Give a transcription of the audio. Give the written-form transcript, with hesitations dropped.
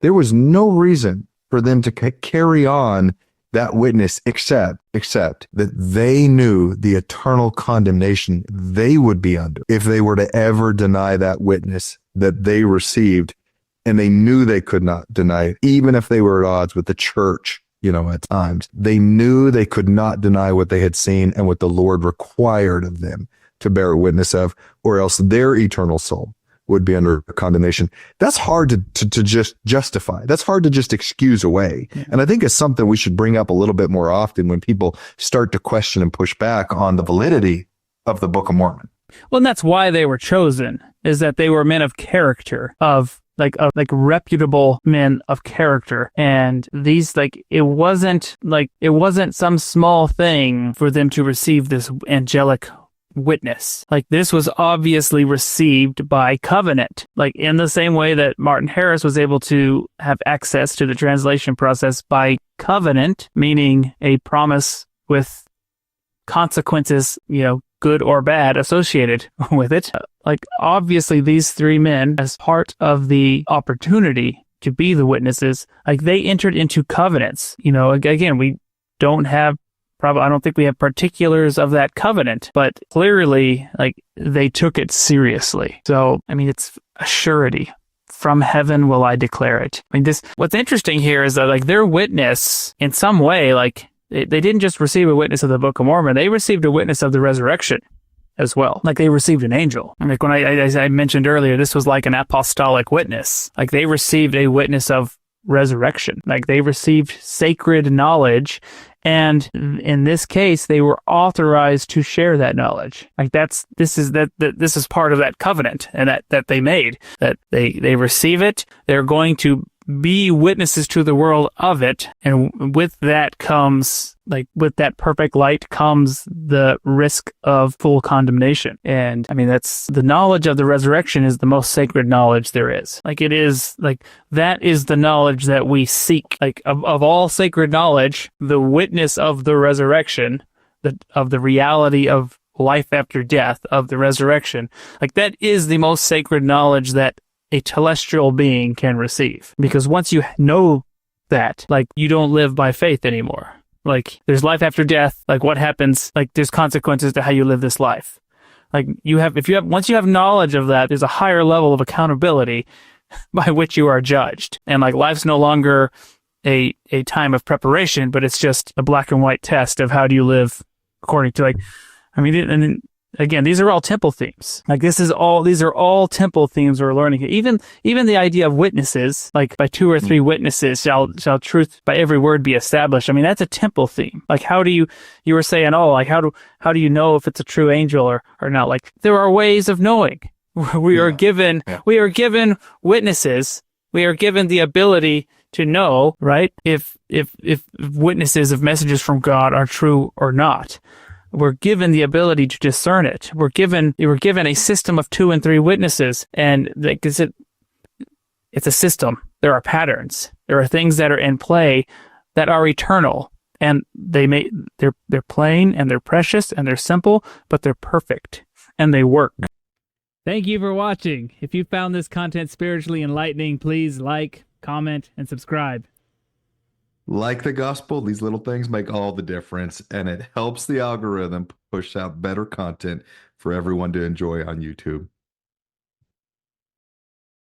There was no reason for them to carry on that witness except that they knew the eternal condemnation they would be under if they were to ever deny that witness that they received. And they knew they could not deny it, even if they were at odds with the church, at times. They knew they could not deny what they had seen and what the Lord required of them to bear witness of, or else their eternal soul would be under condemnation. That's hard to just justify. That's hard to just excuse away. Yeah. And I think it's something we should bring up a little bit more often when people start to question and push back on the validity of the Book of Mormon. Well, and that's why they were chosen, is that they were men of character, of reputable men of character. And these, it wasn't some small thing for them to receive this angelic witness. This was obviously received by covenant, in the same way that Martin Harris was able to have access to the translation process by covenant, meaning a promise with consequences, good or bad, associated with it. Obviously these three men, as part of the opportunity to be the witnesses, they entered into covenants. Again, we don't have I don't think we have particulars of that covenant, but clearly, they took it seriously. So, it's a surety. From heaven will I declare it. What's interesting here is that, their witness, in some way, they didn't just receive a witness of the Book of Mormon, they received a witness of the resurrection as well. They received an angel. When as I mentioned earlier, this was like an apostolic witness. They received a witness of resurrection. They received sacred knowledge, and in this case, they were authorized to share that knowledge. This is part of that covenant and that they made, that they receive it. They're going to be witnesses to the world of it, and with that comes, with that perfect light comes the risk of full condemnation. And that's the knowledge of the resurrection is the most sacred knowledge there is. It is that is the knowledge that we seek. Of all sacred knowledge, the witness of the resurrection, of the reality of life after death, of the resurrection, that is the most sacred knowledge that a telestial being can receive. Because once you know that, you don't live by faith anymore. There's life after death. What happens? There's consequences to how you live this life. Once you have knowledge of that, there's a higher level of accountability by which you are judged. And life's no longer a time of preparation, but it's just a black and white test of how do you live according to and again, these are all temple themes. These are all temple themes we're learning here. Even the idea of witnesses, by 2 or 3 witnesses shall truth by every word be established. That's a temple theme. How do you were saying, how do you know if it's a true angel or not? There are ways of knowing. We are given witnesses. We are given the ability to know, right? If witnesses of messages from God are true or not. We're given the ability to discern it. We're given a system of 2 and 3 witnesses, and it's a system. There are patterns. There are things that are in play that are eternal, and they're plain and they're precious and they're simple, but they're perfect and they work. Thank you for watching. If you found this content spiritually enlightening, please like, comment, and subscribe. Like the gospel, these little things make all the difference, and it helps the algorithm push out better content for everyone to enjoy on YouTube.